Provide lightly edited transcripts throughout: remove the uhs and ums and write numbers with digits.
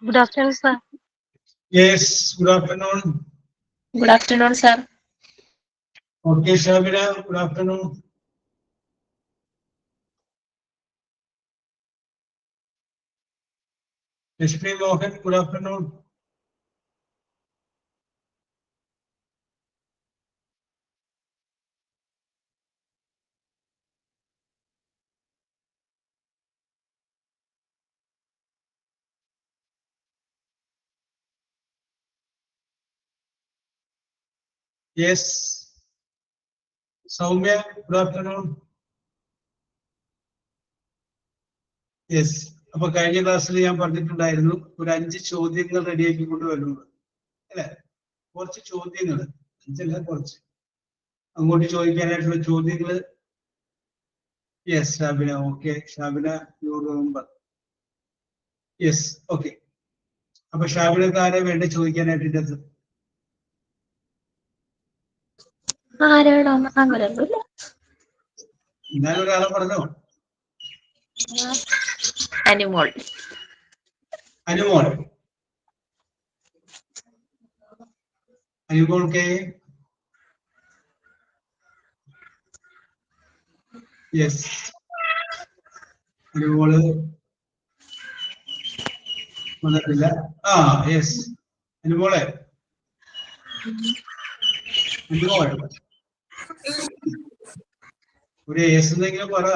Good afternoon, sir. Yes, good afternoon. Good afternoon, sir. Okay, Shabina, good afternoon. Lakshmi Mohan, good afternoon. Yes, Soumya, good afternoon. Yes, അപ്പൊ കഴിഞ്ഞ ക്ലാസ്സിൽ ഞാൻ പറഞ്ഞിട്ടുണ്ടായിരുന്നു ഒരു 5 ചോദ്യങ്ങൾ റെഡിയാക്കി കൊണ്ടുവരുന്നത് അല്ലെ? കുറച്ച് ചോദ്യങ്ങൾ, 5 അല്ല കുറച്ച് അങ്ങോട്ട് ചോദിക്കാനായിട്ടുള്ള ചോദ്യങ്ങൾ. Yes Shabina, okay Shabina, you remember. Yes, okay. അപ്പൊ ഷാബിനക്ക് ആരെ വേണ്ട ചോദിക്കാനായിട്ട് ഇതിനകത്ത്? ആരോടോ അങ്ങനെയൊന്നുമില്ല. എന്നാലും ഒരാളെ പറഞ്ഞോ. അനിമോൾ. അനുമോൾ. അനുമോൾക്ക് യെസ്. അനുമോള് വന്നിട്ടില്ല. ആ യെസ്, അനുമോളെ. അനുമോൾ ഒരു യെസ് എന്തെങ്കിലും പറ.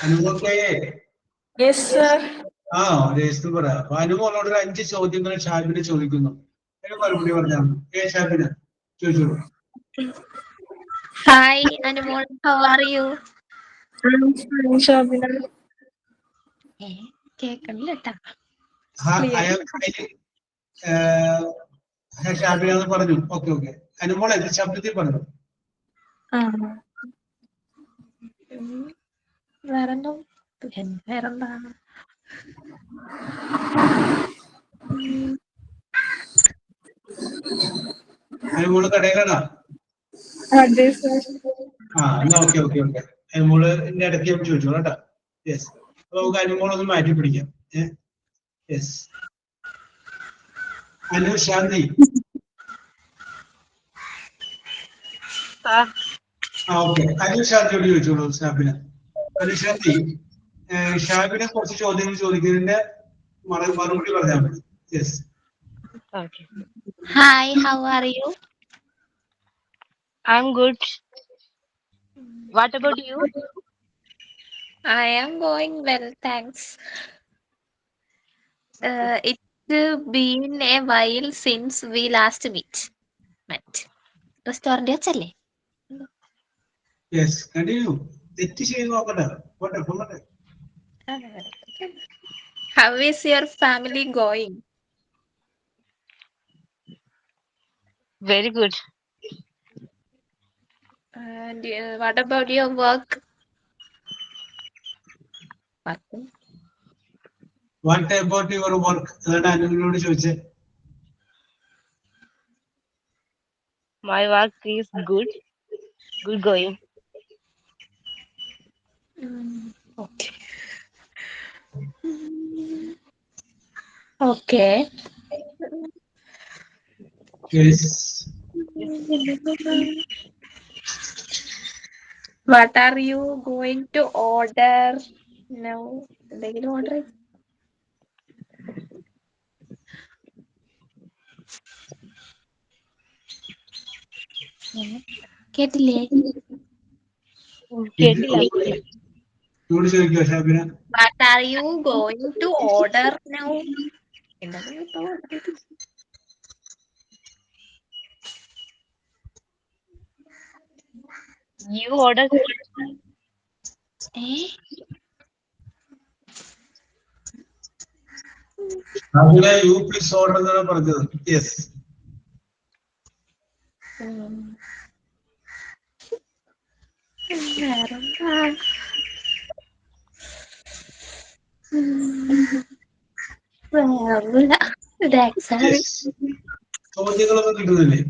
അനുമോൾക്ക് Yes, sir. ആ ഒരു യെസ് പറ. അപ്പൊ അനുമോളോട് ഒരു 5 ചോദ്യങ്ങൾ ഷാബിന് ചോദിക്കുന്നു. അതിന് മറുപടി പറഞ്ഞാൽ ഷാബിന് ചോദിച്ചോളൂ. Hi, Anmol. How are you? I'm fine, Shabina. കേക്കണില്ല ട്ടാ. ഷാബിന എന്ന് പറഞ്ഞു. Okay okay. അനുമോളെ ശബ്ദത്തിൽ പറഞ്ഞു. വേറെന്തോ വേറെന്താ? അനുമോള് കടയിലാണോ? അതെ സർ. ആ എന്നാ ഓക്കെ ഓക്കെ ഓക്കെ. അനുമോള് ഇടയ്ക്ക് ചോദിച്ചോളൂ കേട്ടോ. യെസ്, അപ്പൊ നമുക്ക് അനുമോളൊന്ന് മാറ്റി പിടിക്കാം. യെസ്, അനു ശാന്തി. ആ ഓക്കെ. അനു ശാന്തിയോട് ചോദിച്ചോളൂ ഷാബിന. അനു ശാന്തി, ഷാബിനെ കുറച്ച് ചോദ്യങ്ങൾ ചോദിക്കുന്നതിന്റെ മറുപടി പറഞ്ഞാൽ മതി. Yes. Okay. Hi, how are you? I'm good. What about you? I am going well, thanks. It's been a while since we last met. Restaurant വെച്ചല്ലേ? Yes, continue. തെറ്റ് ചെയ്ത് നോക്കട്ടെ. പോട്ടെ പോട്ടെ. How is your family going? Very good. And what about your work? What about your work? അതാണ് അനുവിനോട് ചോദിച്ചത്. My work is good. Good going. Okay. Okay. Yes. What are you going to order now? എന്തെങ്കിലും order കേട്ടില്ലേ? കേട്ടില്ല. എന്നോട് ചോദിക്കോ ഷാബിന? What are you going to order now? You order. Shabina you please order എന്നാണ് പറഞ്ഞത്. യെസ്. ചോദ്യങ്ങളൊന്നും കിട്ടുന്നില്ലേ?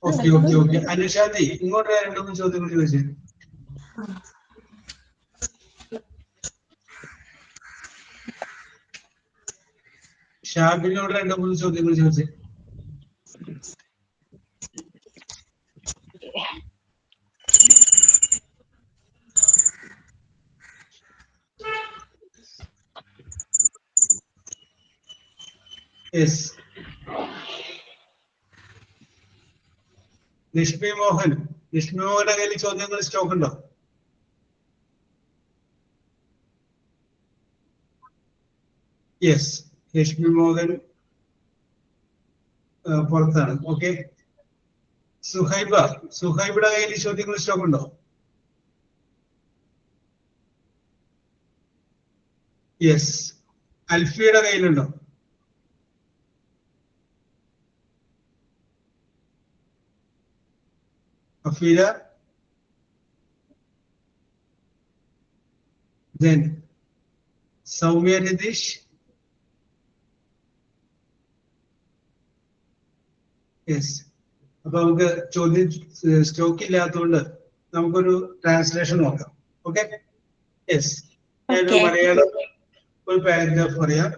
Okay okay okay. അനുശാന്തി ഇങ്ങോട്ട് 2-3 ചോദ്യങ്ങൾ ചോദിച്ചേ. ഷാബിനോട് 2-3 ചോദ്യങ്ങൾ ചോദിച്ചേ. യെസ്. നിഷ്മി മോഹൻ. നിഷ്മി മോഹന്റെ കയ്യിൽ ചോദ്യങ്ങൾ സ്റ്റോക്ക് ഉണ്ടോ? യെസ്. നിഷ്മി മോഹൻ പുറത്താണ്. ഓക്കെ. സുഹൈബ. സുഹൈബയുടെ കയ്യിൽ ചോദ്യങ്ങൾ സ്റ്റോക്ക് ഉണ്ടോ? യെസ്. അൽഫിയുടെ കയ്യിലുണ്ടോ? അഫീല. Then സൗമ്യ രതീഷ്. യെസ്. അപ്പൊ നമുക്ക് ചോദ്യം സ്റ്റോക്ക് ഇല്ലാത്തതുകൊണ്ട് നമുക്കൊരു ട്രാൻസ്ലേഷൻ നോക്കാം. ഓക്കെ. യെസ്. ഞാനൊരു മലയാളം ഒരു പാരഗ്രാഫ് പറയാം.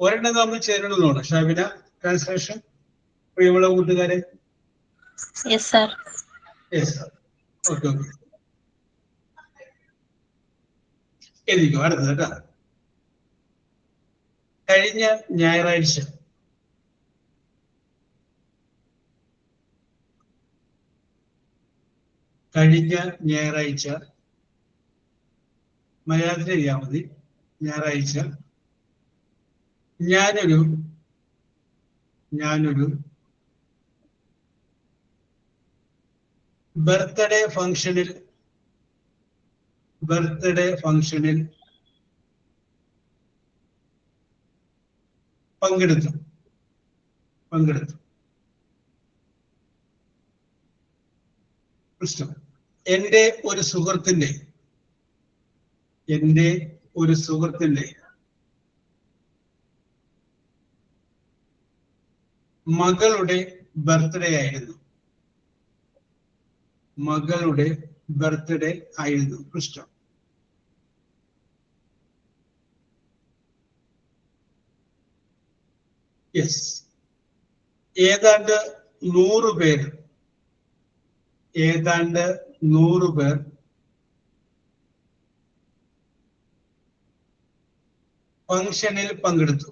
ഒരെണ്ണം നമ്മൾ ചേരണമെന്നാണ് ഷാബിന. ട്രാൻസ്ലേഷൻ പ്രിയമുള്ള കൂട്ടുകാരെ. Yes sir. Yes. Okay okay. എഴുതിക്കോ. അടുത്തത് കേട്ടോ. കഴിഞ്ഞ ഞായറാഴ്ച മലയാളത്തിൽ എഴുതിയാൽ മതി. ഞായറാഴ്ച ഞാനൊരു ബർത്ത്ഡേ ഫംഗ്ഷനിൽ പങ്കെടുത്തു. പ്രശ്നം. എന്റെ ഒരു സുഹൃത്തിന്റെ മകളുടെ ബർത്ത്ഡേ ആയിരുന്നു. പ്രശ്നം. യെസ്. ഏതാണ്ട് 100 പേർ ഫംഗ്ഷനിൽ പങ്കെടുത്തു.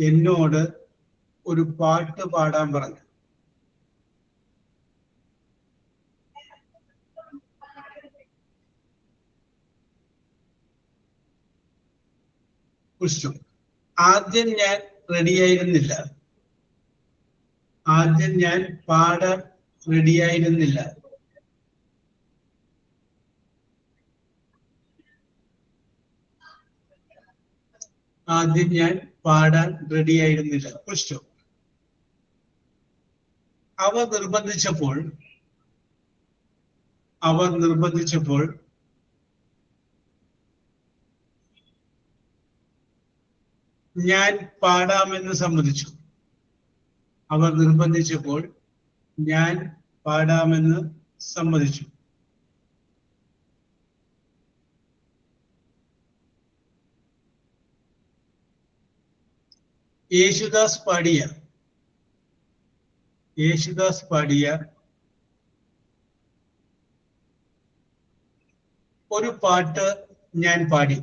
എന്നോട് ഒരു പാട്ട് പാടാൻ പറഞ്ഞു. ആദ്യം ഞാൻ റെഡിയായിരുന്നില്ല. പാടാൻ റെഡിയായിരുന്നില്ല. അവർ നിർബന്ധിച്ചപ്പോൾ ഞാൻ പാടാമെന്ന് സമ്മതിച്ചു. യേശുദാസ് പാടിയ ഒരു പാട്ട് ഞാൻ പാടി.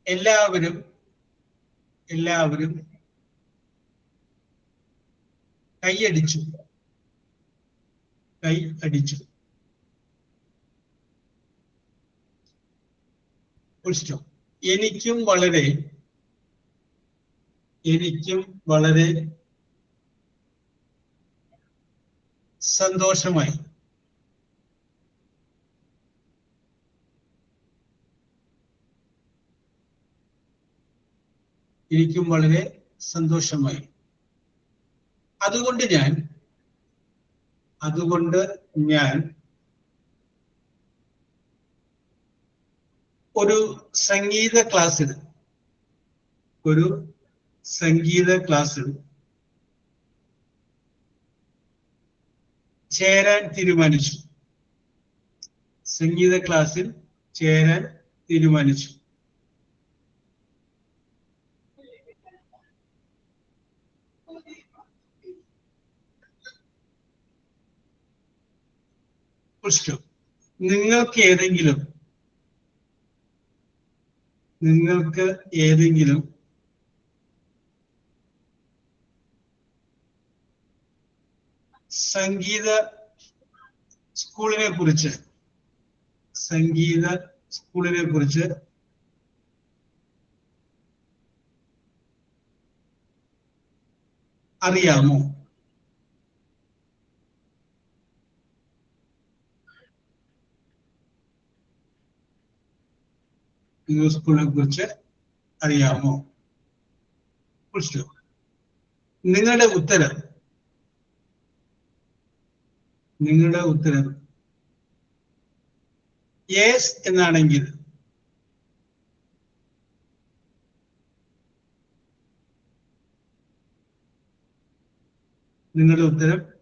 എല്ലാവരും കൈയടിച്ചു. എനിക്കും വളരെ സന്തോഷമായി. അതുകൊണ്ട് ഞാൻ ഒരു സംഗീത ക്ലാസ്സിൽ ചേരാൻ തീരുമാനിച്ചു. നിങ്ങൾക്ക് ഏതെങ്കിലും സംഗീത സ്കൂളിനെ കുറിച്ച് അറിയാമോ? നിങ്ങളുടെ ഉത്തരം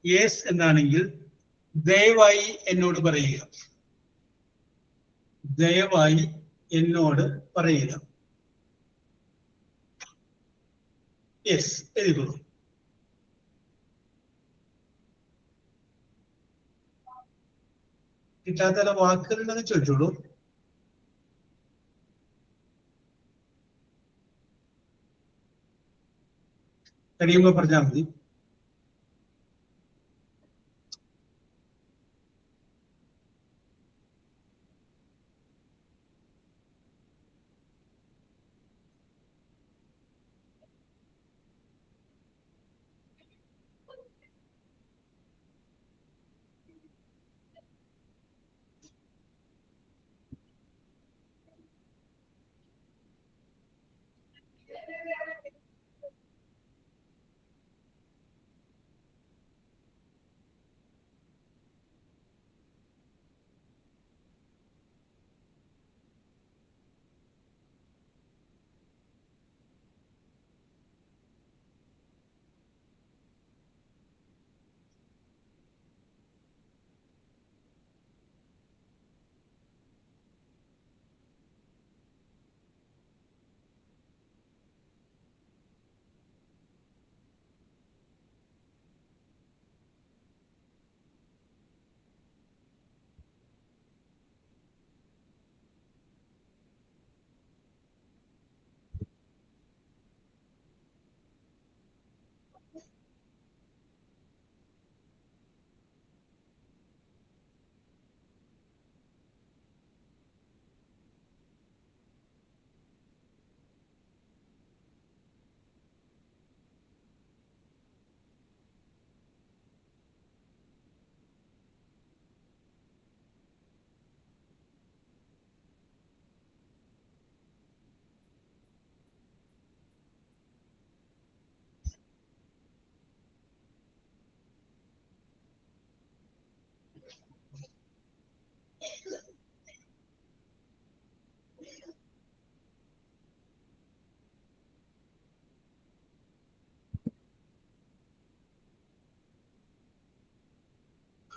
യെസ് എന്നാണെങ്കിൽ ദയവായി എന്നോട് പറയുക. യെസ് എഴുതുള്ളൂ. കിട്ടാത്ത വാക്കുകളുണ്ടെന്ന് ചോദിച്ചോളൂ. കഴിയുമ്പോ പറഞ്ഞാൽ മതി.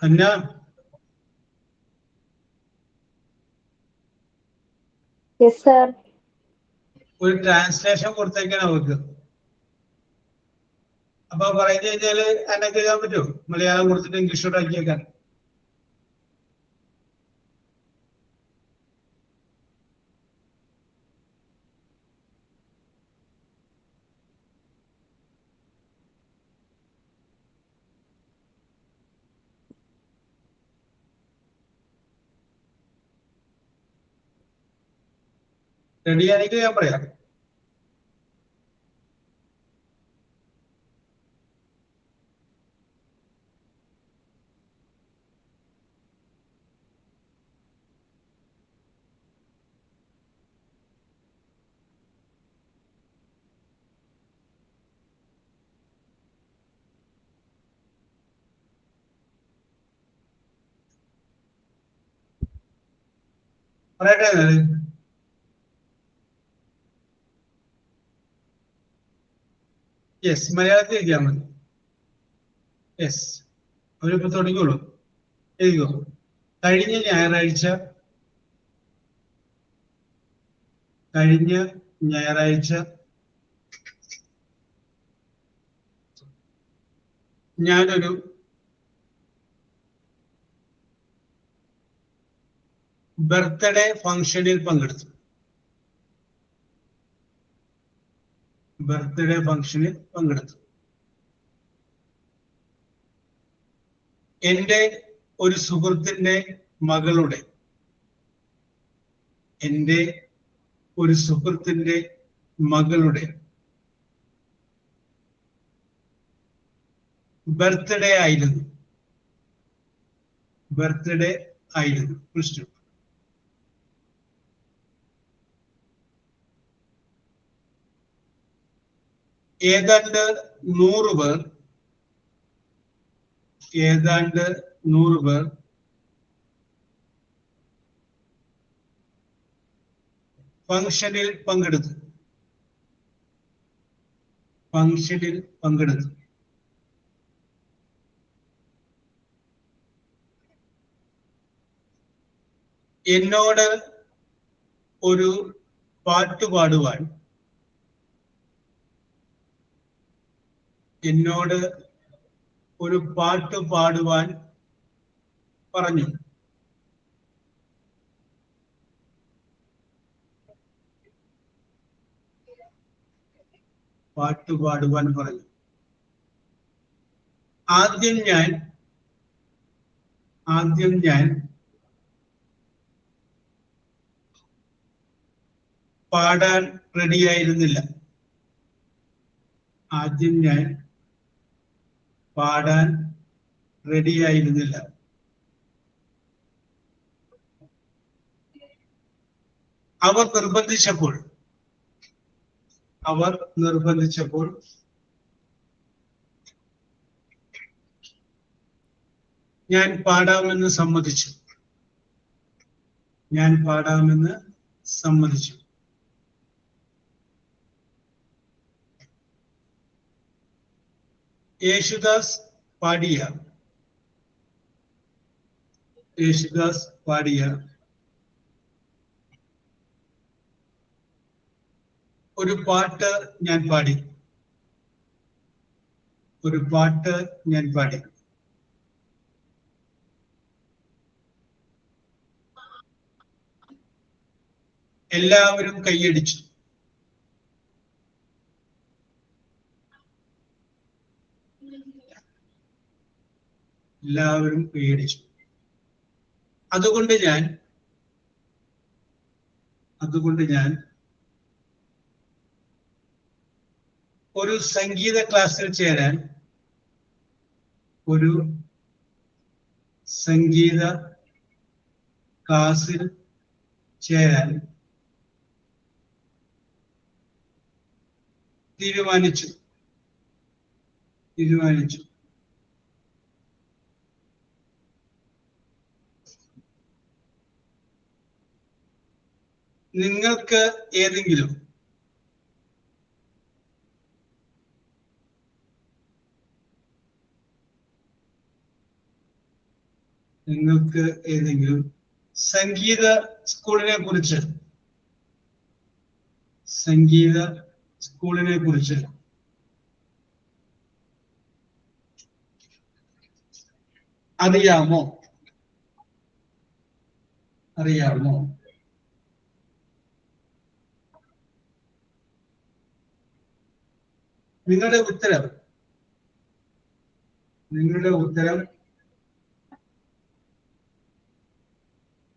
Hanna, yes sir. ഒരു ട്രാൻസ്ലേഷൻ കൊടുത്തേക്കാണ് അവർക്ക്. അപ്പൊ പറഞ്ഞു കഴിഞ്ഞാല് എന്നൊക്കെ എഴുതാൻ പറ്റുമോ? മലയാളം കൊടുത്തിട്ട് ഇംഗ്ലീഷോട് ആക്കിയേക്കാൻ. റെഡിയാണെങ്കിൽ ഞാൻ പറയാം. പറയട്ടെ. യെസ്, മലയാളത്തിൽ എഴുതിയാൽ മതി. യെസ്, അവരിപ്പോ തുടങ്ങിയോളൂ. എഴുതിയോ? കഴിഞ്ഞ ഞായറാഴ്ച ഞാനൊരു ബർത്ത്ഡേ ഫംഗ്ഷനിൽ പങ്കെടുത്തു. എന്റെ ഒരു സുഹൃത്തിന്റെ മകളുടെ ബർത്ത്ഡേ ആയിരുന്നു. ഏതാണ്ട് 100 പേർ ഫംഗ്ഷനിൽ പങ്കെടുത്തു. എന്നോട് ഒരു പാട്ട് പാടുവാൻ പറഞ്ഞു. ആദ്യം ഞാൻ പാടാൻ റെഡിയായിരുന്നില്ല. അവർ നിർബന്ധിച്ചപ്പോൾ ഞാൻ പാടാമെന്ന് സമ്മതിച്ചു. യേശുദാസ് പാടിയ ഒരു പാട്ട് ഞാൻ പാടി. എല്ലാവരും കൈയടിച്ചു. അതുകൊണ്ട് ഞാൻ ഒരു സംഗീത ക്ലാസ്സിൽ ചേരാൻ തീരുമാനിച്ചു. നിങ്ങൾക്ക് ഏതെങ്കിലും സംഗീത സ്കൂളിനെ കുറിച്ച് അറിയാമോ? നിങ്ങളുടെ ഉത്തരം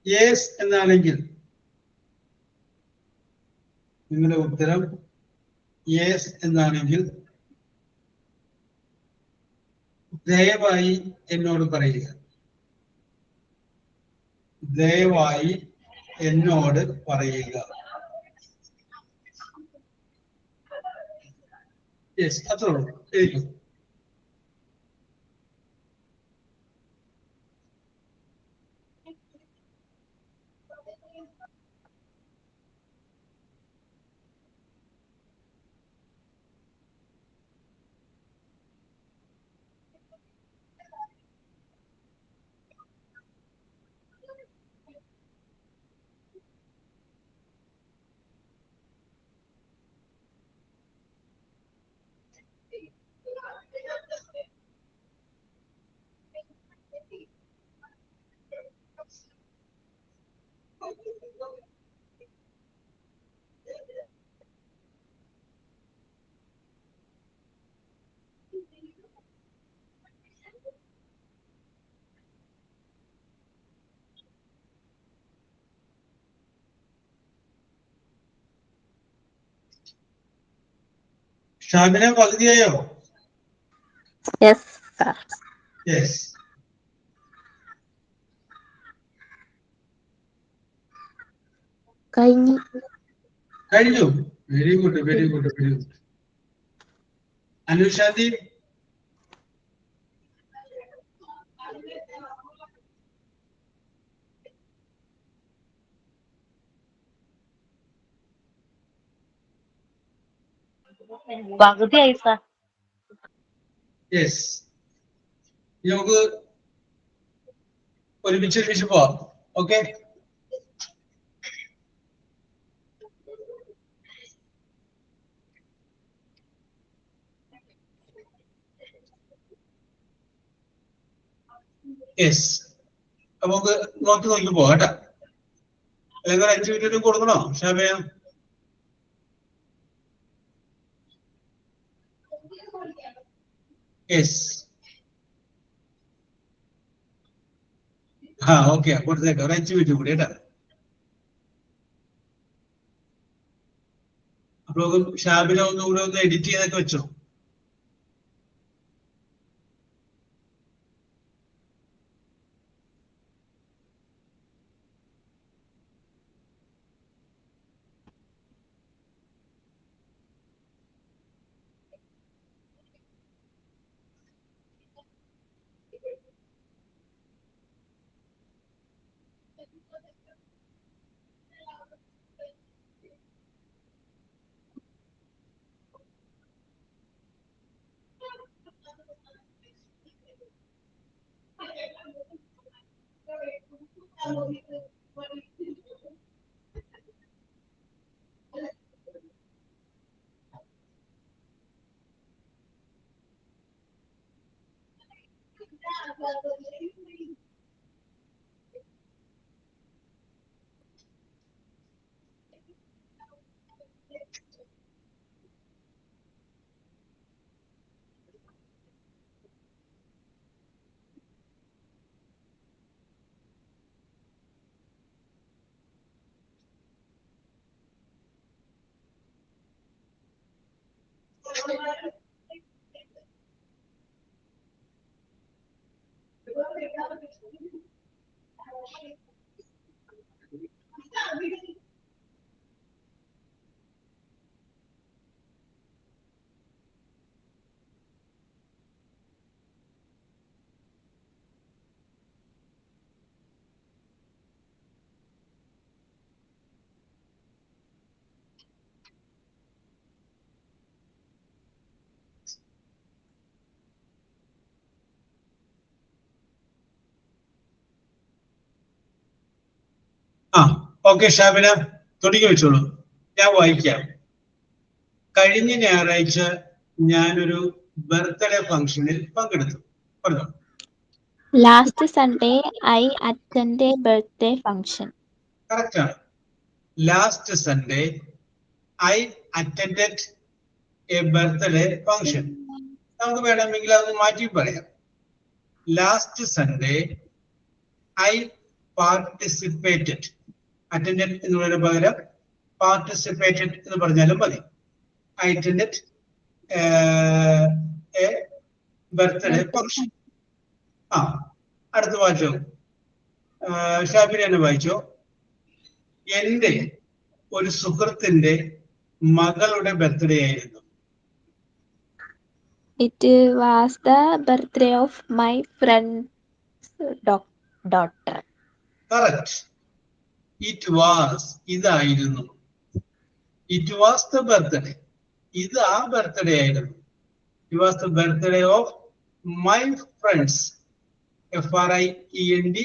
യെസ് എന്നാണെങ്കിൽ നിങ്ങളുടെ ഉത്തരം യെസ് എന്നാണെങ്കിൽ ദയവായി എന്നോട് പറയുക. ദയവായി എന്നോട് പറയുക. യെസ്, അത്രേ ഉള്ളൂ. എഴുതിക്കോ. ഷാബിന പകുതിയായോ? Yes sir. യെസ്. കഴിഞ്ഞു. കഴിഞ്ഞു. Very good, very good, very good. Anushanthi? പകുതിയായി സാർ. യെസ്. നമുക്ക് ഒരുമിച്ച് പോവാം. ഓക്കെ? യെസ്. അപ്പൊ നമുക്ക് നോക്കി പോവാം കേട്ടോ. അല്ലെങ്കിൽ 5 മിനിറ്റ് കൊടുക്കണോ ഷാബിന? യെസ്. ഓക്കെ, കൊടുത്തേക്കാം. ഒരു 5 മിനിറ്റ് കൂടി കേട്ടോ. അപ്പൊ ഷാബിന ഒന്നുകൂടെ ഒന്ന് എഡിറ്റ് ചെയ്തൊക്കെ വെച്ചോ. ഓക്കെ ഷാബിന, തുടങ്ങി വെച്ചോളൂ. ഞാൻ വായിക്കാം. കഴിഞ്ഞ ഞായറാഴ്ച ഞാനൊരു ബർത്ത്ഡേ ഫംഗ്ഷനിൽ പങ്കെടുത്തു. പറഞ്ഞോ. Last Sunday I attend a birthday function. Correct ആണ്. Last Sunday I attended a birthday function. നമുക്ക് വേണമെങ്കിൽ അത് മാറ്റി പറയാം. Last Sunday I participated. Attended എന്നുള്ളതിന് പകരം പാർട്ടിസിപ്പേറ്റഡ് എന്ന് പറഞ്ഞാലും മതി. I attended a birthday function. ആ, അടുത്ത വായിച്ചോ. ഷാബിന തന്നെ വായിച്ചോ. എന്റെ ഒരു സുഹൃത്തിന്റെ മകളുടെ ബർത്ത്ഡേ ആയിരുന്നു. It was the birthday of my friend's daughter. Correct. It was, ഇതായിരുന്നു. ഇറ്റ് വാസ് ദ ബർത്ത്ഡേ, ഇത് ആ ബർത്ത്ഡേ ആയിരുന്നു. It was the birthday of my friends, FRIEND',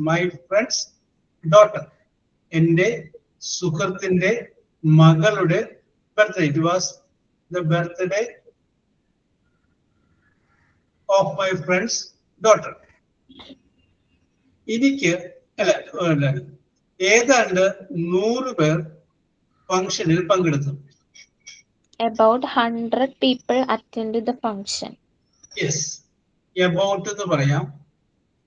my friends daughter, എന്റെ സുഹൃത്തിന്റെ മകളുടെ birthday. It was the birthday of my friends daughter. എനിക്ക് അല്ല, ഏതാണ്ട് 100 പേർ ഫംഗ്ഷനിൽ പങ്കെടുത്തു. About 100 people attended the function. Yes, about എന്ന് പറയാം,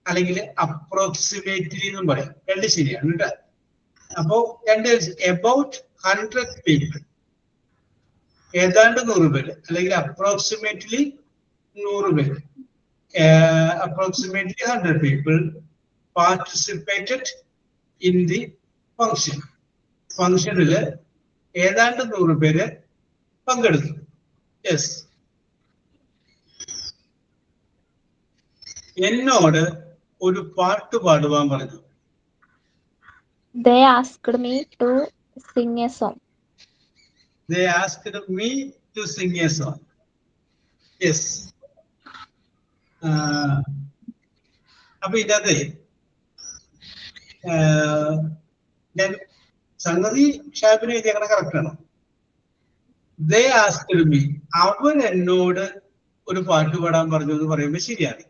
അല്ലെങ്കിൽ അപ്രോക്സിമേറ്റ്ലി എന്നും പറയാം. രണ്ട് ശരിയാണ് കേട്ടോ. അപ്പോ രണ്ട് എബൌട്ട് 100 പീപ്പിൾ, ഏതാണ്ട് 100 പേര്, അല്ലെങ്കിൽ അപ്രോക്സിമേറ്റ്ലി 100 പേര്. Approximately 100 people participated in the function. ഫംഗ്ഷനില് ഏതാണ്ട് 100 പേര് പങ്കെടുത്തു. യെസ്. എന്നോട് ഒരു പാട്ട് പാടുവാൻ പറഞ്ഞു. They asked me to sing a song. They asked me to sing a song. Yes. അപ്പൊ ഇതിനകത്ത് ഞാൻ സംഗതി ഷാബിന് എഴുതിയേക്കണ കറക്റ്റ് ആണോ? They asked me, അവൻ എന്നോട് ഒരു പാട്ട് പാടാൻ പറഞ്ഞു എന്ന് പറയുമ്പോൾ ശരിയാണ്.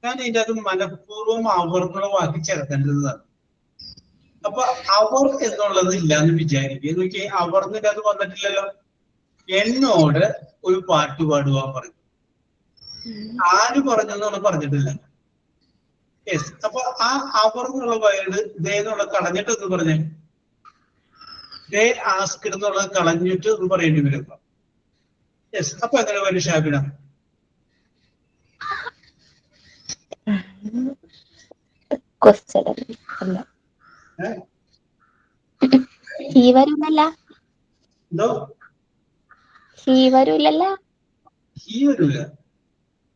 ഞാൻ ഇതിൻ്റെ അത് മനഃപൂർവ്വം അവർക്കുളവാക്കി ചേർക്കേണ്ടതാണ്. അപ്പൊ അവർ എന്നുള്ളത് ഇല്ലാന്ന് വിചാരിക്കുക. നോക്കി, അവർന്നിട്ട് അത് വന്നിട്ടില്ലല്ലോ. എന്നോട് ഒരു പാട്ട് പാടുവാൻ പറഞ്ഞു. ആര് പറഞ്ഞെന്നുള്ള പറഞ്ഞിട്ടില്ല. യെസ്. അപ്പൊ ആ അവർ എന്നുള്ള വേർഡ് ദേ എന്നുള്ള കളഞ്ഞിട്ട് എന്ന് പറഞ്ഞേ, ദേ ആസ്ക് എന്നുള്ളത് കളഞ്ഞിട്ട് എന്ന് പറയേണ്ടി വരും. യെസ്. അപ്പൊ എങ്ങനെ വരും ഷാബിന? എന്തോ ഹീ വരൂല.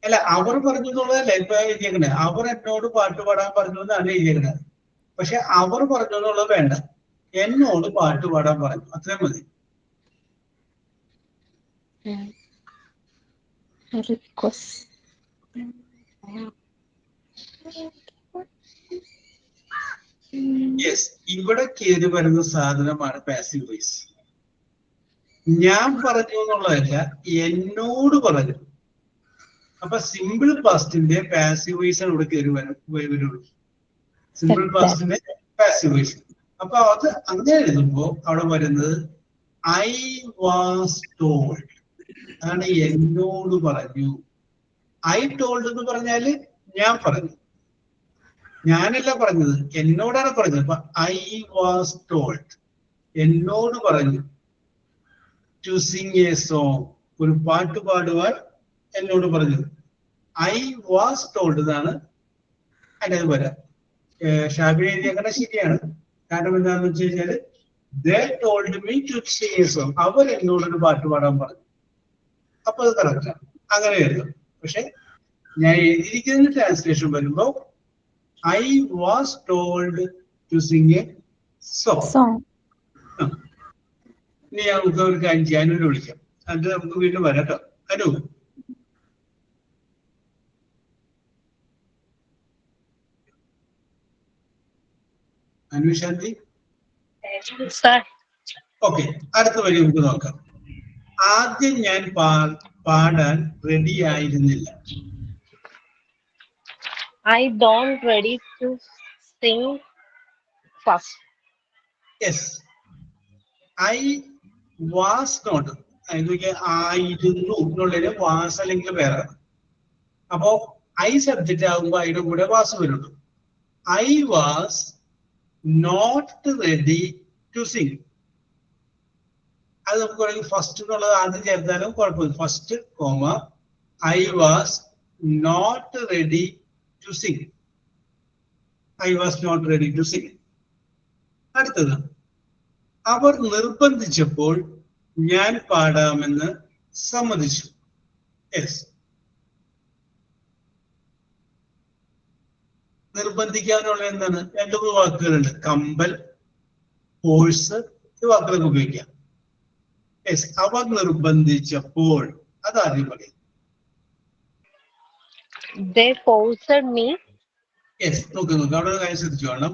അല്ല, അവർ പറഞ്ഞു എന്നുള്ളതല്ല ഇപ്പൊ എഴുതിയേക്കണേ. അവർ എന്നോട് പാട്ട് പാടാൻ പറഞ്ഞു എന്നാണ് എഴുതിയേക്കണേ. പക്ഷെ അവർ പറഞ്ഞു എന്നുള്ളത് വേണ്ട, എന്നോട് പാട്ട് പാടാൻ പറഞ്ഞു, അത്രയും മതി. യെസ്. ഇവിടെ കയറി വരുന്ന സാധനമാണ് പാസീവ് വോയിസ്. ഞാൻ പറഞ്ഞു എന്നുള്ളതല്ല, എന്നോട് പറഞ്ഞു. അപ്പൊ സിമ്പിൾ പാസ്റ്റിന്റെ പാസീവ് വോയിസ് ആണ് ഇവിടെ കയറി വരുള്ളൂ. സിമ്പിൾ പാസ്റ്റിന്റെ പാസീവ് വോയിസ്. അപ്പൊ അത് അങ്ങനെ എഴുതുമ്പോ അവിടെ വരുന്നത് ഐ വാസ് ടോൾഡ്, അതാണ് എന്നോട് പറഞ്ഞു. ഐ ടോൾഡ് എന്ന് പറഞ്ഞാല് ഞാൻ പറഞ്ഞു, ഞാനല്ല പറഞ്ഞത്, എന്നോടാണ് പറഞ്ഞത്. അപ്പൊ ഐ വാസ് ടോൾഡ്, എന്നോട് പറഞ്ഞു. ടു സിങ് എ സോങ്, ഒരു പാട്ട് പാടുവാൻ എന്നോട് പറഞ്ഞു. ഐ വാസ് ടോൾഡ് എന്നാണ് അതിൻ്റെ വരാം. ഷാബി എഴുതിയേക്കണ ശരിയാണ്. കാരണം എന്താണെന്ന് വെച്ച് കഴിഞ്ഞാല് they told me to sing a song, അവർ എന്നോടൊരു പാട്ട് പാടാൻ പറഞ്ഞു. അപ്പൊ അത് കറക്റ്റാണ്, അങ്ങനെ എഴുതും. പക്ഷെ ഞാൻ എഴുതിയിരിക്കുന്ന ട്രാൻസ്ലേഷൻ വരുമ്പോ I was told to sing a song. ഇനി നമുക്ക് ഒരു കാര്യം ചെയ്യാൻ അനുവിനെ വിളിക്കാം, എന്നിട്ട് നമുക്ക് വീണ്ടും വരാം കേട്ടോ. അനു, അനുശാന്തി. ഓക്കെ, അടുത്ത വരി നമുക്ക് നോക്കാം. ആദ്യം ഞാൻ പാടാൻ റെഡി ആയിരുന്നില്ല. I don't ready to sing first. Yes. I was not. ആയിരുന്നു എന്നുള്ളതിന് വാസ് അല്ലെങ്കിൽ വേറെ. അപ്പോ ഐ സബ്ജക്റ്റ് ആകുമ്പോ അതിന്റെ കൂടെ വാസ് വരുള്ളൂ. I was not ready to sing. അത് നമുക്ക് വേണമെങ്കിൽ ഫസ്റ്റ് എന്നുള്ളത് ആദ്യം ചേർത്താലും കുഴപ്പമില്ല. First comma I was not ready to sing. I was not ready to sing. അടുത്തത് അവർ നിർബന്ധിച്ചപ്പോൾ ഞാൻ പാടാമെന്ന് സമ്മതിച്ചു. യെസ്, നിർബന്ധിക്കാനുള്ള എന്താണ്? രണ്ടു മൂന്ന് വാക്കുകളുണ്ട്. കമ്പൽ, ഫോഴ്സ്, ഈ വാക്കുകളൊക്കെ ഉപയോഗിക്കാം. യെസ്, അവർ നിർബന്ധിച്ചപ്പോൾ അതാദ്യം പറയും. They forced me. യെസ്, നോക്ക് അവിടെ ഒരു കാര്യം ശ്രദ്ധിച്ചു വേണം.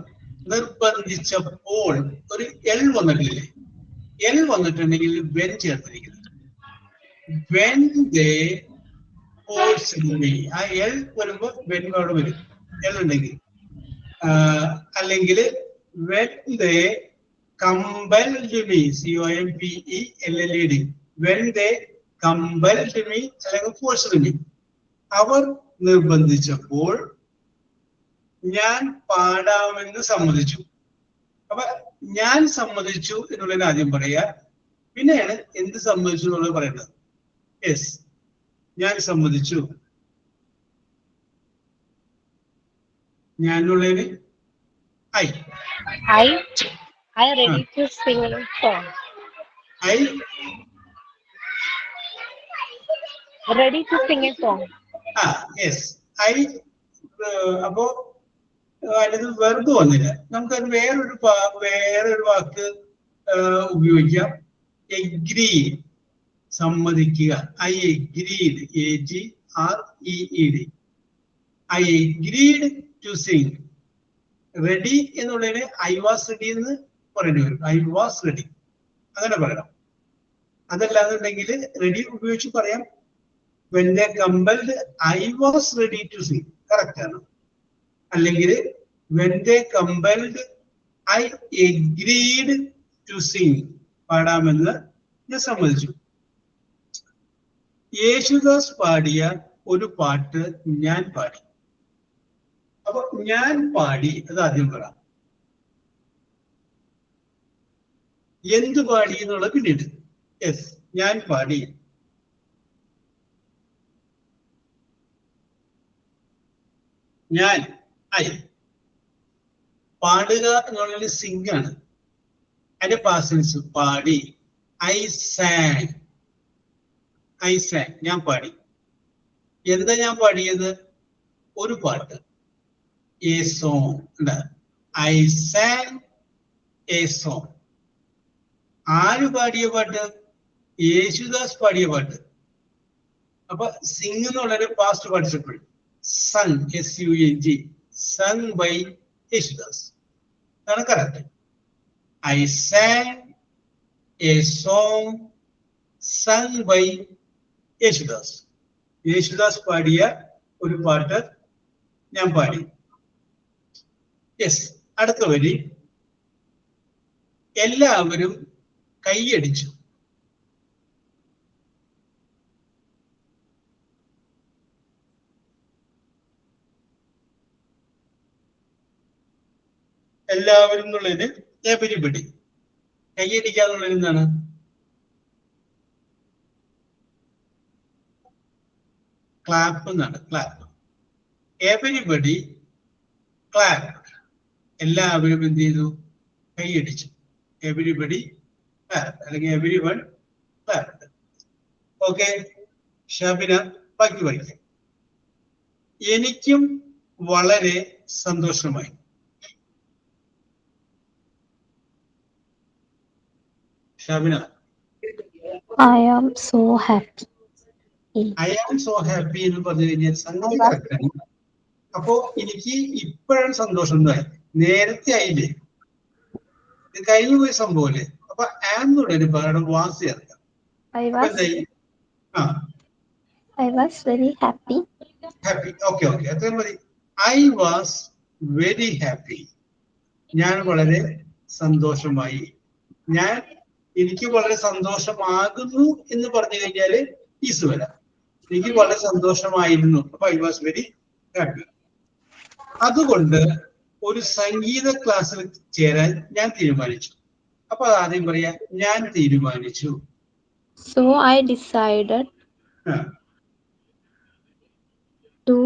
നിർബന്ധിച്ചപ്പോൾ ഒരു എൽ വന്നിട്ടില്ലേ? എൽ വന്നിട്ടുണ്ടെങ്കിൽ വെൻ ചേർത്തിരിക്കുന്നത്. When they forced me. ആ എൽ വരുമ്പോ വെൻ അവിടെ വരും, എൽ ഉണ്ടെങ്കിൽ. അല്ലെങ്കിൽ when they compelled me, COMPELLED. When they compelled me അല്ലെങ്കിൽ ഫോഴ്സ്ഡ് മീ. അവർ നിർബന്ധിച്ചപ്പോൾ ഞാൻ പാടാമെന്ന് സമ്മതിച്ചു. അപ്പൊ ഞാൻ സമ്മതിച്ചു എന്നുള്ളതിന് ആദ്യം പറയുക, പിന്നെയാണ് എന്ത് സമ്മതിച്ചു എന്നുള്ളത് പറയുന്നത്. യെസ്, ഞാൻ സമ്മതിച്ചു. ഞാൻ എന്നുള്ളതിന് I ready to sing a song. I Ready to sing a song. Yes, I. അപ്പോ അതിന് വെറുതെ വന്നില്ല. നമുക്കത് വേറൊരു വാക്ക് ഉപയോഗിക്കാം. എഗ്രി, സമ്മതിക്കുക. I agreed, AGREED. I agreed to sing. Ready എന്നുള്ളതിന് ഐ വാസ് റെഡി എന്ന് പറയേണ്ടി വരും. ഐ വാസ് റെഡി അങ്ങനെ പറയണം. അതല്ലാന്നുണ്ടെങ്കിൽ റെഡി ഉപയോഗിച്ച് പറയാം. when they compelled I was ready to sing. Correct ആണ്. അല്ലെങ്കിൽ when they compelled I agreed to sing. പാടാമെന്ന് ഞാൻ സമ്മതിച്ചു. യേശുദാസ് പാടിയ ഒരു പാട്ട് ഞാൻ പാടി. അപ്പൊ ഞാൻ പാടി അത് ആദ്യം പറയാം. എന്ത് പാടി എന്നുള്ള പിന്നീട്. യെസ്, ഞാൻ പാടി. ഞാൻ ഐ. പാടുക എന്നുള്ളത് സിംഗ് ആണ്. അതിന്റെ പാസൻസ് പാടി. I sang. ഞാൻ പാടി. എന്താ ഞാൻ പാടിയത്? ഒരു പാട്ട്, a song. I sang a song. ആര് പാടിയ പാട്ട്? യേശുദാസ് പാടിയ പാട്ട്. അപ്പൊ സിംഗ് എന്നുള്ളൊരു past participle. Sung, SUNG, sung by Yesudas. അതാണ് correct. I sang a song sung by Yesudas. Yesudas പാടിയ ഒരു പാട്ട് ഞാൻ പാടി. യെസ്, അടുത്ത വരി. എല്ലാവരും കൈയടിച്ചു. എല്ലാവരും എന്നുള്ളതിന് എവരിബഡി. കൈയടിക്കാന്നുള്ളത് എന്താണ്? ക്ലാപ്പ് എന്നാണ്. ക്ലാപ്പ്. Everybody clap. എല്ലാവരും എന്ത് ചെയ്തു? കൈയടിച്ചു. എവരിബഡി ക്ലാപ്പ് അല്ലെങ്കിൽ എവരിവൺ ക്ലാപ്പ്. ഓക്കെ, ഷാബിന ബാക്കി പഠിക്കാം. എനിക്കും വളരെ സന്തോഷമായി. Shabina. I am so happy. I am so happy എന്ന് പറഞ്ഞു കഴിഞ്ഞാൽ സംഗതി കറക്റ്റാണ്. അപ്പോ എനിക്ക് ഇപ്പോഴാണ് സന്തോഷം ഉണ്ടായി. നേരത്തെ ആയില്ലേ, ഇത് കഴിഞ്ഞു പോയ സംഭവല്ലേ. അപ്പൊ ആം എന്നുള്ളൊരു പകരം വാസ് ചേർക്കാം. I was very happy. Happy. Okay, അത്രയും മതി. I was very happy. ഞാൻ വളരെ സന്തോഷമായി. എനിക്ക് വളരെ സന്തോഷമാകുന്നു എന്ന് പറഞ്ഞു കഴിഞ്ഞാല് ഈസ് വരാം. എനിക്ക് വളരെ സന്തോഷമായിരുന്നു. അപ്പൊ ഐ വാസ് വെരി ഹാപ്പി. അതുകൊണ്ട് ഒരു സംഗീത ക്ലാസ്സിൽ ചേരാൻ ഞാൻ തീരുമാനിച്ചു. അപ്പൊ ആദ്യം പറയാ ഞാൻ തീരുമാനിച്ചു. So I decided ആ, to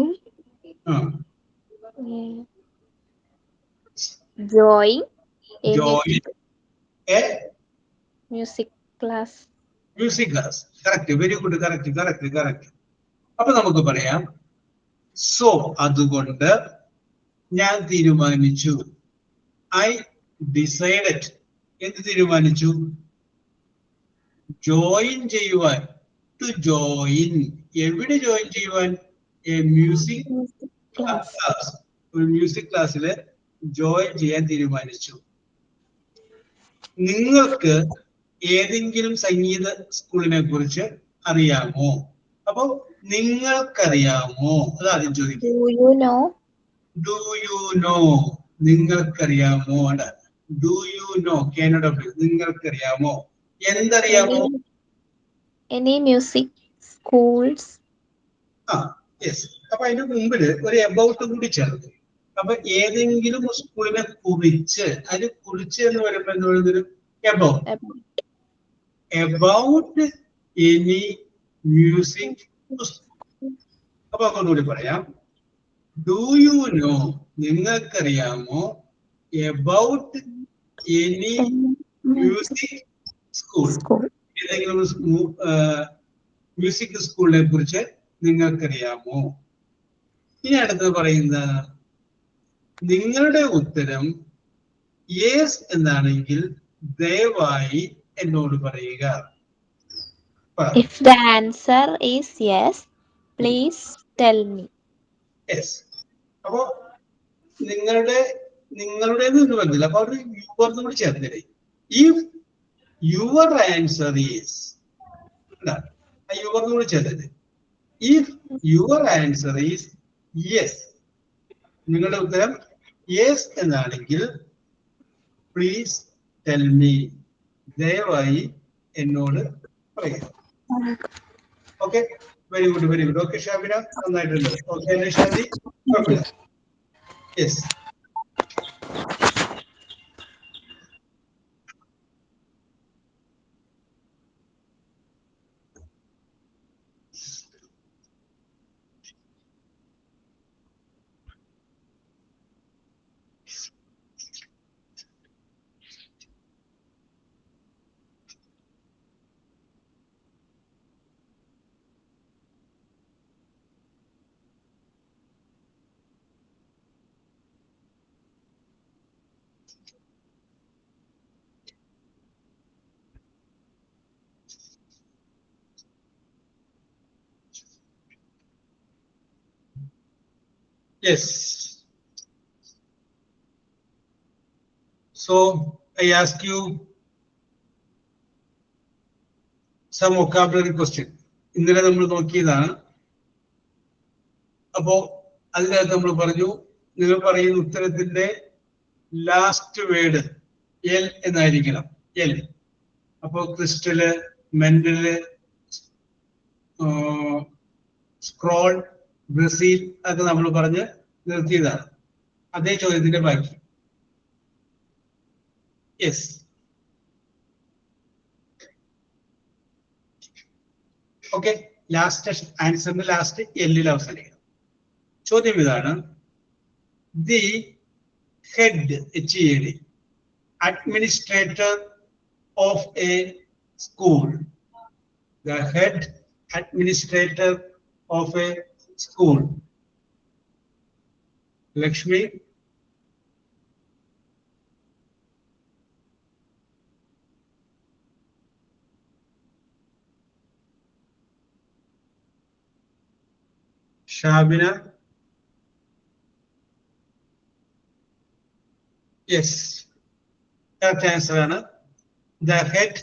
ആ. join a Join a music class. Music class. Correct, very good, correct correct correct. അപ്പൊ നമുക്ക് പറയാം സോ അതുകൊണ്ട് ഞാൻ തീരുമാനിച്ചു. I decided. എന്ത് തീരുമാനിച്ചു? ജോയിൻ ചെയ്യുവാൻ. To join. എവിടെ ജോയിൻ ചെയ്യുവാൻ? A music Music class. Class. ഒരു മ്യൂസിക് ക്ലാസ്സിൽ ജോയിൻ ചെയ്യാൻ തീരുമാനിച്ചു. നിങ്ങൾക്ക് ഏതെങ്കിലും സംഗീത സ്കൂളിനെ കുറിച്ച് അറിയാമോ? അപ്പൊ നിങ്ങൾക്കറിയാമോ? അതാദ്യം ചോദിക്കും. Do you know do you know? നിങ്ങൾക്കറിയാമോ? Do you know? നിങ്ങൾക്കറിയാമോ? എന്തറിയാമോ? any music schools? ആ, യെസ്. അപ്പൊ അതിന്റെ മുമ്പില് ഒരു എബൌട്ട് കൂടി ചേർത്ത്. അപ്പൊ ഏതെങ്കിലും സ്കൂളിനെ കുറിച്ച്, അതിന് കുറിച്ച് എന്ന് പറയുമ്പോൾ എന്ന് പറയുന്നൊരു എബൌട്ട്. About any music. അപ്പൊ അങ്ങോട്ടുകൂടി പറയാം. Do you know? നിങ്ങൾക്കറിയാമോ? About any music school. School. ഏതെങ്കിലും മ്യൂസിക് സ്കൂളിനെ കുറിച്ച് നിങ്ങൾക്കറിയാമോ? ഇനി അടുത്തത് പറയുന്ന നിങ്ങളുടെ ഉത്തരം യെസ് എന്നാണെങ്കിൽ ദയവായി എന്നോട് പറയുക. If the answer is yes, please tell me. Yes. അപ്പോ നിങ്ങളുടേത് എന്ന് പറഞ്ഞില്ല. അപ്പൊ അവിടെ യുവർ കൂടി ചേർത്തില്ലേ? If your answer is, your കൂടി ചേർത്തില്ലേ? If your answer is yes, നിങ്ങളുടെ ഉത്തരം യെസ് എന്നാണെങ്കിൽ പ്ലീസ് ടെൽ മീ, ദയവായി എന്നോട് പറയുക. Okay, very good very good. Okay Shabina, നന്നായിട്ടുണ്ട്. ഓക്കെ നിഷാദി, കുഴപ്പമില്ല. Yes. Yes. So I ask you some vocabulary question. ഇന്നലെ നമ്മൾ നോക്കിയതാണ്. അപ്പോ അതിനകത്ത് നമ്മൾ പറഞ്ഞു, നിങ്ങൾ പറയുന്ന ഉത്തരത്തിന്റെ ലാസ്റ്റ് വേർഡ് എൽ എന്നായിരിക്കണം. എൽ. അപ്പോ ക്രിസ്റ്റല്, മെന്റല്, സ്ക്രോൾ, ബ്രസീൽ അതൊക്കെ നമ്മൾ പറഞ്ഞ് നിർത്തിയതാണ്. അതേ ചോദ്യത്തിന്റെ ബാക്കി. യെസ്. ഓക്കെ, ലാസ്റ്റ് ആൻസറിന്റെ ലാസ്റ്റ് എല്ലിൽ അവസാനിക്കണം. ചോദ്യം ഇതാണ്. The head, HED, administrator of a school. The head administrator of a school. Lakshmi, Shabina. Yes, correct answer ആണ്. The head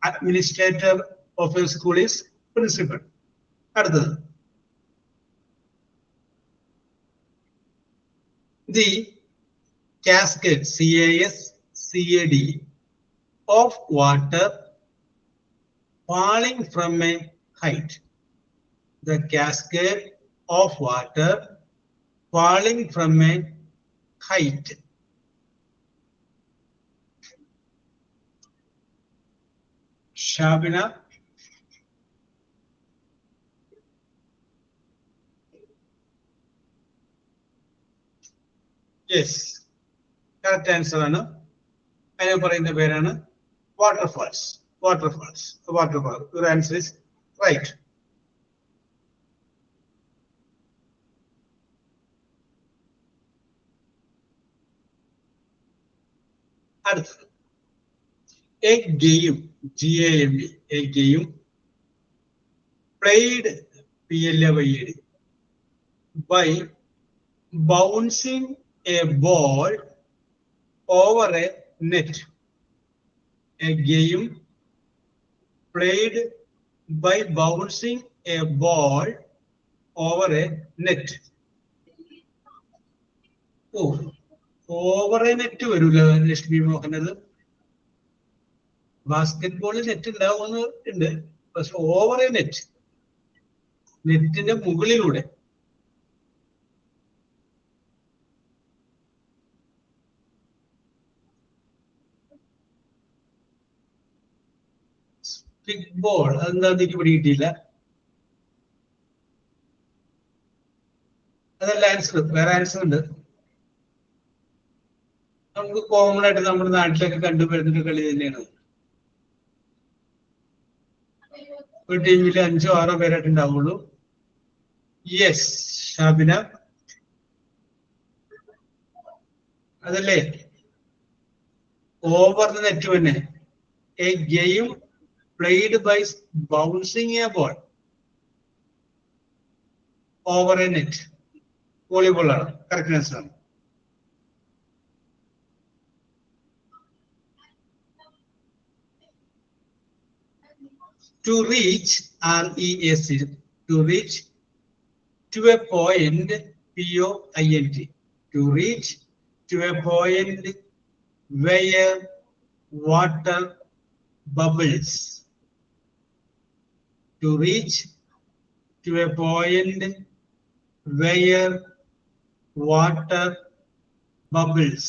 administrator of a school is principal. അടുത്തത്, the cascade, CASCAD, of water falling from a height. The cascade of water falling from a height. Shabina. Yes. Correct answer ആണ്. അതിനെ പറയുന്ന പേരാണ് waterfalls. Waterfalls. Waterfall. Your answer is right. അടുത്തത് a game, game, a game played played by bouncing a ball over a net. A game played by bouncing a ball over a net. Oh, over a net വരൂല ലക്ഷ്മി നോക്കുന്നത്. ബാസ്കറ്റ്ബോളിൽ net ഉണ്ടാവുന്നുണ്ട്, പക്ഷെ over a net, നെറ്റിന്റെ മുകളിലൂടെ. Stick ball അതെന്താ എനിക്ക് പിടികിട്ടിയില്ല. അതല്ല answer, വേറെ ആൻസർ ഉണ്ട്. നമുക്ക് കോമൺ ആയിട്ട് നമ്മുടെ നാട്ടിലൊക്കെ കണ്ടുവരുന്നൊരു കളി തന്നെയാണ്. ഒരു ടീമിൽ 5 or 6 പേരായിട്ട് ഉണ്ടാവുള്ളൂ. യെസ് ഷാബിന, അതല്ലേ ഓവർ ദ നെറ്റ് തന്നെ. A game played by bouncing a ball over a net. Volleyball ആണ് കറക്റ്റ് ആൻസർ ആണ്. To reach, R-E-A-C, to reach to a point, P-O-I-N-T, to reach to a point where water bubbles. To reach to a point where water bubbles.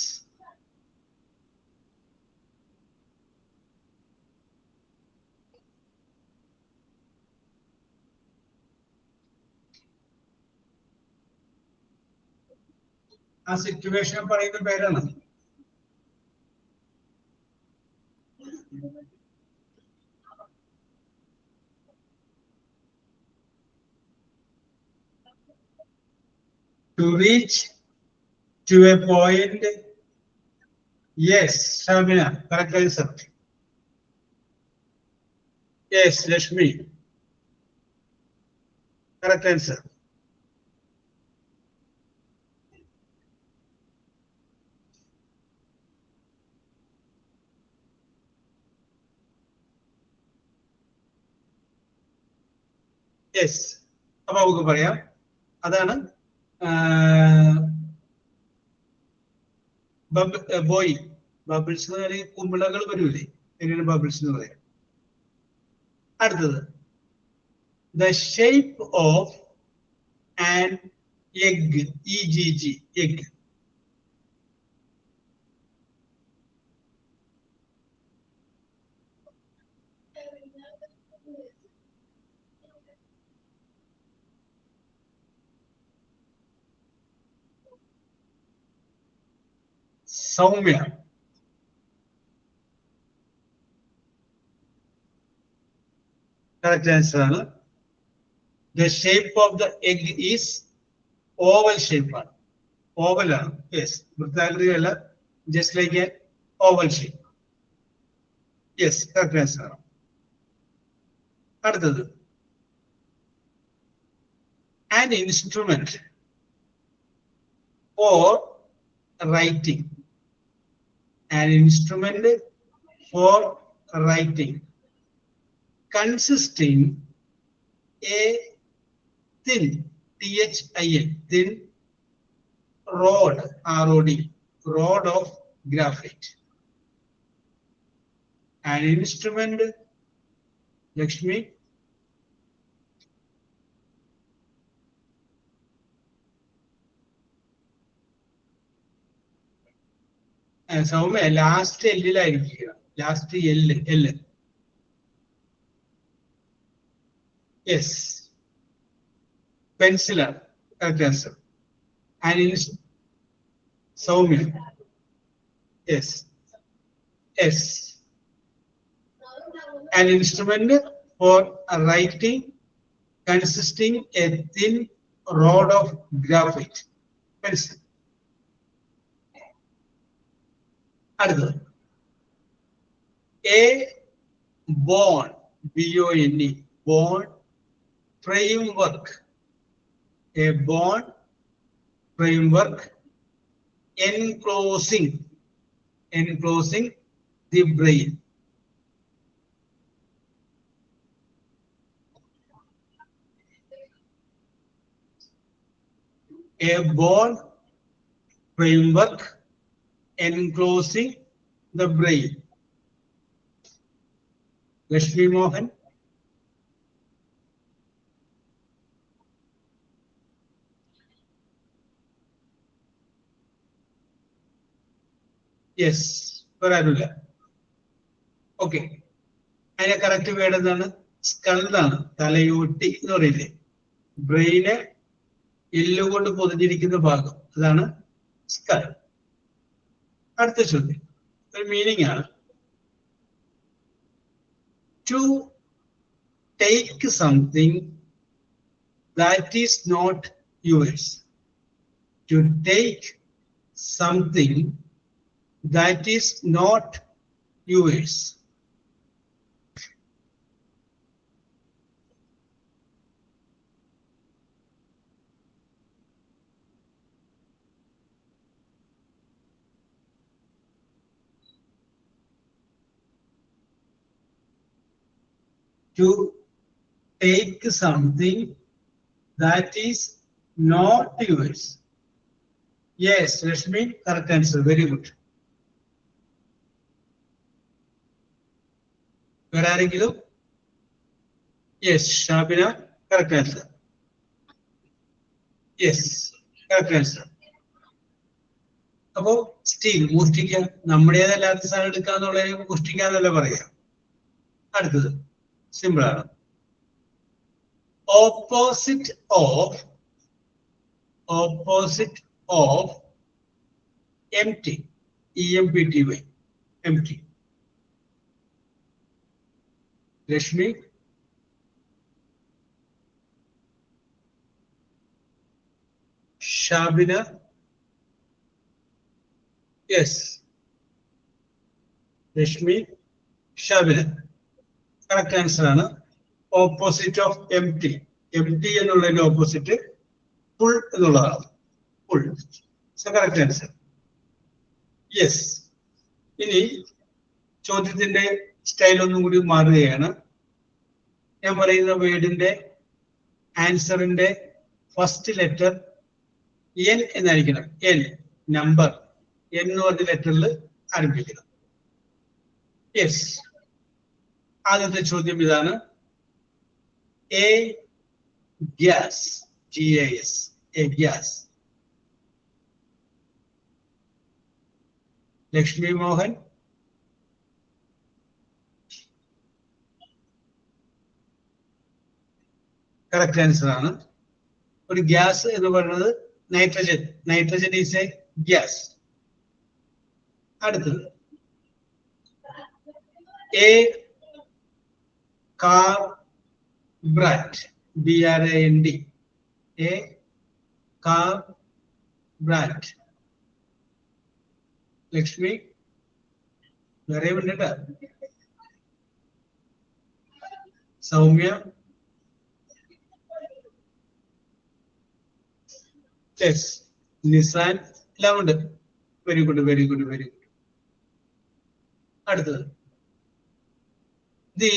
ആ situation പറയുന്ന പേരാണ്. To reach to a point. Yes, Shamina, correct answer. Yes, Rashmi, correct answer. Yes, അപ്പൊ നമുക്ക് പറയാം അതാണ് boy. Bubbles എന്ന് പറയുന്ന കുമിളകൾ വരൂലേ, എങ്ങനെയാണ് ബബിൾസ് എന്ന് പറയാം. അടുത്തത് the shape of an egg, EGG, egg. Soumya, correct answer ആണ്. The shape of the egg is oval shape ആണ്, ഓവൽ ആണ്. യെസ്, വൃത്താകൃതിയല്ല, just like a oval shape. Yes, correct answer ആണ്. അടുത്തത് an instrument for writing. An instrument for writing consisting a thin, THIN, thin rod, ROD, rod of graphite. An instrument, Lakshmi. Soumya last എല്ലിലായിരിക്കുക, last L. Yes. Pencil. Correct answer. And Soumya. Yes. Yes. An instrument for writing consisting a thin rod of graphite. Pencil. അടുത്തത്. A bond, B-O-N-E, bond framework. A bond framework enclosing the brain. A bond framework enclosing the brain. Lakshmi Mohan. Yes, വരാനില്ല. Okay, അതിനെ correct word എന്താണ്? സ്കൾന്നാണ്, തലയോട്ടി എന്ന് പറയില്ലേ, ബ്രെയിന് എല്ലുകൊണ്ട് പൊതിഞ്ഞിരിക്കുന്ന ഭാഗം, അതാണ് skull. അടുത്ത ചോദ്യം ഒരു മീനിങ് ആണ്. To take something that is not yours. To take something that is not yours. To take something that is not yours. Yes, Rashmi, correct answer. Very good. Where are you? Yes, Shabina, correct answer. Yes, correct answer. അപ്പോൾ steel മോഷ്ടിക്കുക, നമ്മുടേതല്ലാത്ത സാധനം എടുക്കാന്നുള്ളതിനെ മോഷ്ടിക്കാന്നല്ല പറയാ. അടുത്തത് simple ആണ്. Opposite of empty, E-M-P-T-Y, empty. Rashmi. Shabina. Yes. Rashmi, Shabina. Correct answer ആണ്. Opposite of empty. Empty എന്നുള്ളതിന്റെ opposite full എന്നുള്ളതാണ്. Full. So correct answer. Yes. ഇനി ചോദ്യത്തിന്റെ സ്റ്റൈൽ ഒന്നും കൂടി മാറുകയാണ്. ഞാൻ പറയുന്ന വേർഡിന്റെ ആൻസറിന്റെ ഫസ്റ്റ് ലെറ്റർ എൻ എന്നായിരിക്കണം. എൻ, നമ്പർ, എൻ എന്ന് പറഞ്ഞ ലെറ്ററിൽ ആരംഭിക്കണം. യെസ്. ആദ്യത്തെ ചോദ്യം ഇതാണ്. A gas, G-A-S, a gas. Lakshmi Mohan. Correct answer ആണ്. ഒരു ഗ്യാസ് എന്ന് പറയുന്നത് nitrogen. Nitrogen is a gas. അടുത്തത് a car brand, B-R-A-N-D, a car brand. Lakshmi, very good. Soumya. Yes. Nissan, Lavender. Very good, very good, very good. അടുത്തത് the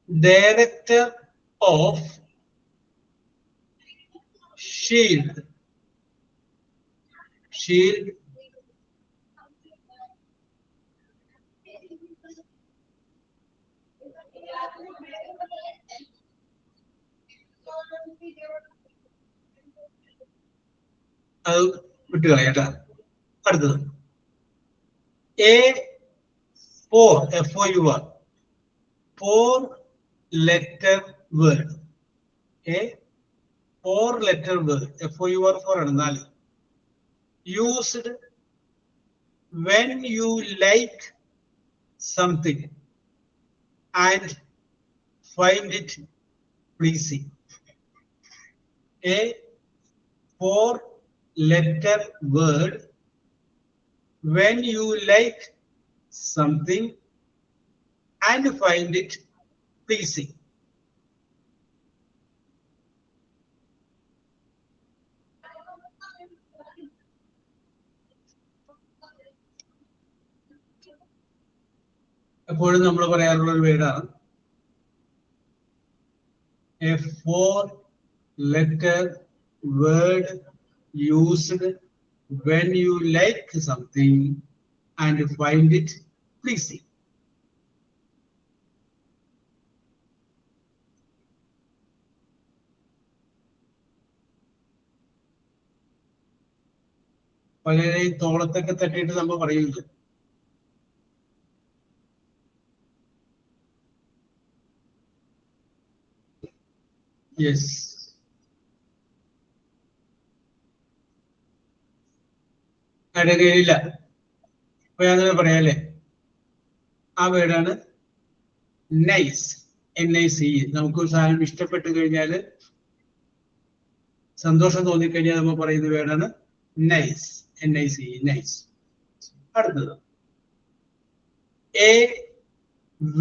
director of Shield. Shield. അത് വിട്ടുകളയാ. അടുത്തത് A4, F-O-U-R, 4 letter word. A 4-letter word. FOUR4 ആണ് 4. Used when you like something and find it pleasing. A 4-letter word when you like something and find it pleasing. എപ്പോഴും നമ്മൾ പറയാറുള്ള ഒരു വേർഡാണ് a 4-letter word used when you like something and find it pleasing. പലരെയും തോളത്തൊക്കെ തട്ടിയിട്ട് നമ്മൾ പറയുന്നത് yes അതിന്റെ കയ്യിലില്ല അപ്പൊ ഞാനത് പറയാല്ലേ ആ വേർഡാണ് നൈസ് NICE. നമുക്ക് ഒരു സാധനം ഇഷ്ടപ്പെട്ടു കഴിഞ്ഞാൽ സന്തോഷം തോന്നിക്കഴിഞ്ഞാൽ നമ്മൾ പറയുന്ന വേർഡാണ് നൈസ് NICE നൈസ്. അടുത്തത് A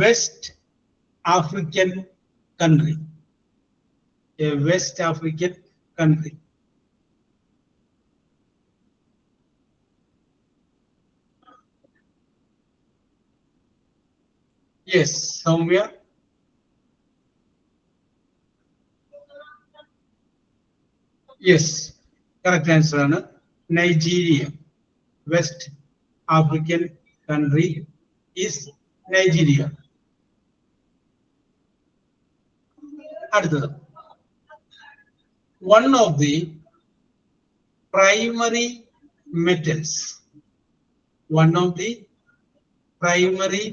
west African country. A West African country. Yes, Soumya. Yes, correct answer ആണ് Nigeria. West African country is Nigeria. അടുത്തത് one of the primary metals. One of the primary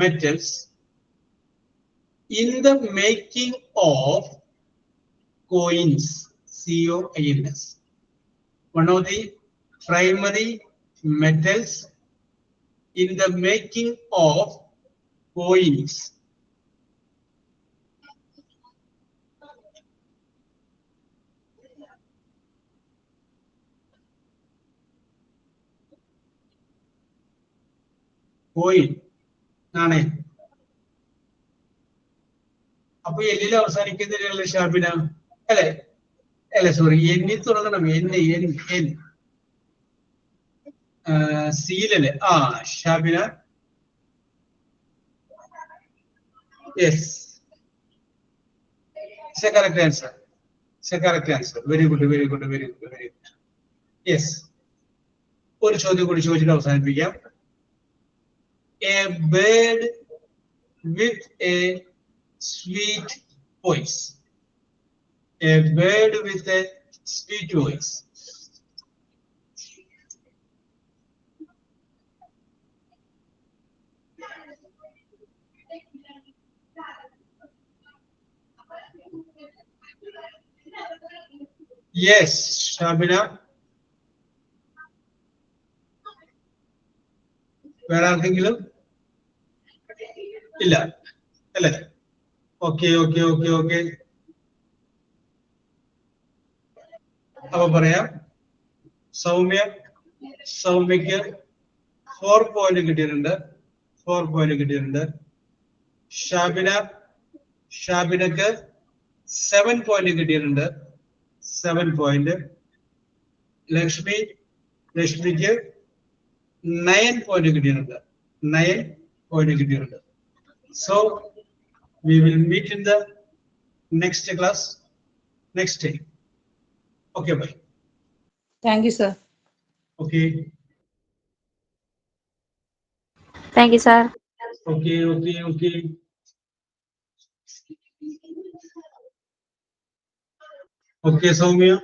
metals in the making of coins. COINS. One of the primary metals in the making of coins. Coin നാണയം. അപ്പൊ എല്ലിൽ അവസാനിക്കുന്നില്ല ഷാബിന അല്ലെ? അല്ലെ sorry, എന്നിൽ തുടങ്ങണം. N സീലല്ലേ? ആ Shabina. Yes, correct answer. Correct answer. Very good, very good, very good, very good. Yes, ഒരു ചോദ്യം കൂടി ചോദിച്ചിട്ട് അവസാനിപ്പിക്കാം. A bird with a sweet voice. A bird with a sweet voice. Yes, Shabina. വേറെ ആർക്കെങ്കിലും ഇല്ല അല്ലേ? Okay okay okay okay. അപ്പൊ പറയാം, സൗമ്യക്ക് 4 പോയിന്റ് കിട്ടിയിട്ടുണ്ട്. 4 പോയിന്റ് കിട്ടിയിട്ടുണ്ട്. ഷാബിനക്ക് 7 പോയിന്റ് കിട്ടിയിട്ടുണ്ട്. 7 പോയിന്റ്. ലക്ഷ്മിക്ക് 9 പോയിന്റ് കിട്ടിയിട്ടുണ്ട്. 9 പോയിന്റ് കിട്ടിയിട്ടുണ്ട്. So we will meet in the next class next day. Okay, bye. Thank you, sir. Okay. Thank you, sir. Okay. Okay, Soumya.